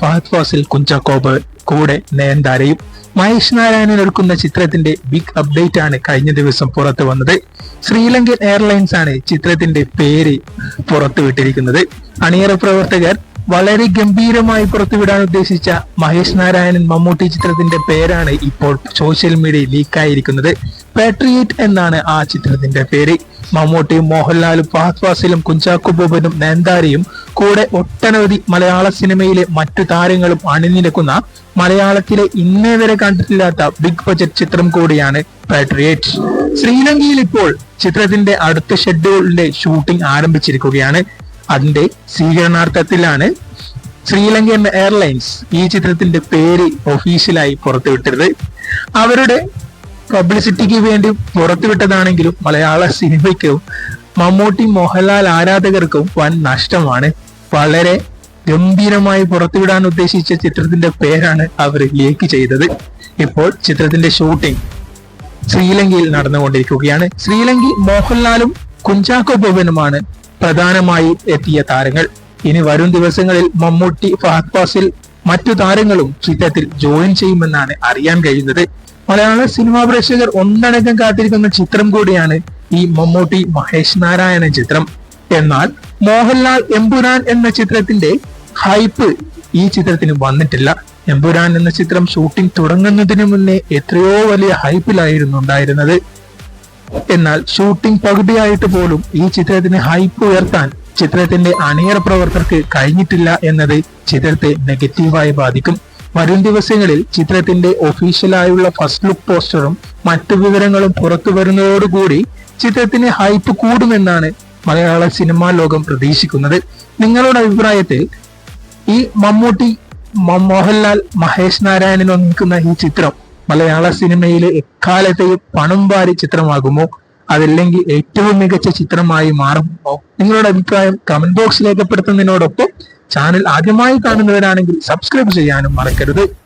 ഫഹദ് ഫാസിൽ, കുഞ്ചാക്കോ ബോബൻ, കൂടെ നയൻതാരയും. മഹേഷ് നാരായണൻ ഒരുക്കുന്ന ചിത്രത്തിന്റെ ബിഗ് അപ്ഡേറ്റ് ആണ് കഴിഞ്ഞ ദിവസം പുറത്തു വന്നത്. ശ്രീലങ്കൻ എയർലൈൻസ് ആണ് ചിത്രത്തിന്റെ പേര് പുറത്തുവിട്ടിരിക്കുന്നത്. അണിയറ പ്രവർത്തകർ വളരെ ഗംഭീരമായി പുറത്തുവിടാൻ ഉദ്ദേശിച്ച മഹേഷ് നാരായണൻ മമ്മൂട്ടി ചിത്രത്തിന്റെ പേരാണ് ഇപ്പോൾ സോഷ്യൽ മീഡിയയിൽ ലീക്കായിരിക്കുന്നത്. പാട്രിയറ്റ് എന്നാണ് ആ ചിത്രത്തിന്റെ പേര്. മമ്മൂട്ടിയും മോഹൻലാലും ഫഹദ് ഫാസിലും കുഞ്ചാക്കോ ബോബനും നയൻതാരയും കൂടെ ഒട്ടനവധി മലയാള സിനിമയിലെ മറ്റു താരങ്ങളും അണിനിരക്കുന്ന മലയാളത്തിലെ ഇന്നേ വരെ കണ്ടിട്ടില്ലാത്ത ബിഗ് ബജറ്റ് ചിത്രം കൂടിയാണ് പാട്രിയറ്റ്. ശ്രീലങ്കയിൽ ഇപ്പോൾ ചിത്രത്തിന്റെ അടുത്ത ഷെഡ്യൂളിന്റെ ഷൂട്ടിംഗ് ആരംഭിച്ചിരിക്കുകയാണ്. അതിന്റെ സ്വീകരണാർത്ഥത്തിലാണ് ശ്രീലങ്കൻ എയർലൈൻസ് ഈ ചിത്രത്തിന്റെ പേര് ഒഫീഷ്യലായി പുറത്തുവിട്ടത്. അവരുടെ പബ്ലിസിറ്റിക്ക് വേണ്ടി പുറത്തുവിട്ടതാണെങ്കിലും മലയാള സിനിമയ്ക്കും മമ്മൂട്ടി മോഹൻലാൽ ആരാധകർക്കും വൻ നഷ്ടമാണ്. വളരെ ഗംഭീരമായി പുറത്തുവിടാൻ ഉദ്ദേശിച്ച ചിത്രത്തിന്റെ പേരാണ് അവർ ലീക്ക് ചെയ്തത്. ഇപ്പോൾ ചിത്രത്തിന്റെ ഷൂട്ടിംഗ് ശ്രീലങ്കയിൽ നടന്നുകൊണ്ടിരിക്കുകയാണ്. ശ്രീലങ്കയിൽ മോഹൻലാലും കുഞ്ചാക്കോ ബോബനുമാണ് പ്രധാനമായി എത്തിയ താരങ്ങൾ. ഇനി വരും ദിവസങ്ങളിൽ മമ്മൂട്ടി, ഫഹദ് ഫാസിൽ, മറ്റു താരങ്ങളും ചിത്രത്തിൽ ജോയിൻ ചെയ്യുമെന്നാണ് അറിയാൻ കഴിയുന്നത്. മലയാള സിനിമാ പ്രേക്ഷകർ ഒന്നടങ്കം കാത്തിരിക്കുന്ന ചിത്രം കൂടിയാണ് ഈ മമ്മൂട്ടി മഹേഷ് നാരായണൻ ചിത്രം. എന്നാൽ മോഹൻലാൽ എമ്പുരാൻ എന്ന ചിത്രത്തിന്റെ ഹൈപ്പ് ഈ ചിത്രത്തിന് വന്നിട്ടില്ല. എമ്പുരാൻ എന്ന ചിത്രം ഷൂട്ടിംഗ് തുടങ്ങുന്നതിന് മുന്നേ എത്രയോ വലിയ ഹൈപ്പിലായിരുന്നു ഉണ്ടായിരുന്നത്. എന്നാൽ ഷൂട്ടിംഗ് പകുതിയായിട്ട് പോലും ഈ ചിത്രത്തിന് ഹൈപ്പ് ഉയർത്താൻ ചിത്രത്തിന്റെ അണിയറ പ്രവർത്തകർക്ക് കഴിഞ്ഞിട്ടില്ല എന്നത് ചിത്രത്തെ നെഗറ്റീവായി ബാധിക്കും. വരും ദിവസങ്ങളിൽ ചിത്രത്തിന്റെ ഒഫീഷ്യലായുള്ള ഫസ്റ്റ് ലുക്ക് പോസ്റ്ററും മറ്റു വിവരങ്ങളും പുറത്തു വരുന്നതോടുകൂടി ചിത്രത്തിന് ഹൈപ്പ് കൂടുമെന്നാണ് മലയാള സിനിമാ ലോകം പ്രതീക്ഷിക്കുന്നത്. നിങ്ങളുടെ അഭിപ്രായത്തിൽ ഈ മമ്മൂട്ടി, മോഹൻലാൽ, മഹേഷ് നാരായണൻ ഒന്നിക്കുന്ന ഈ ചിത്രം മലയാള സിനിമയിലെ എക്കാലത്തെയും പണം വാരി ചിത്രമാകുമോ, അതല്ലെങ്കിൽ ഏറ്റവും മികച്ച ചിത്രമായി മാറുമോ? നിങ്ങളുടെ അഭിപ്രായം കമന്റ് ബോക്സിൽ രേഖപ്പെടുത്തുന്നതിനോടൊപ്പം ചാനൽ ആദ്യമായി കാണുന്നവരാണെങ്കിൽ സബ്സ്ക്രൈബ് ചെയ്യാനും മറക്കരുത്.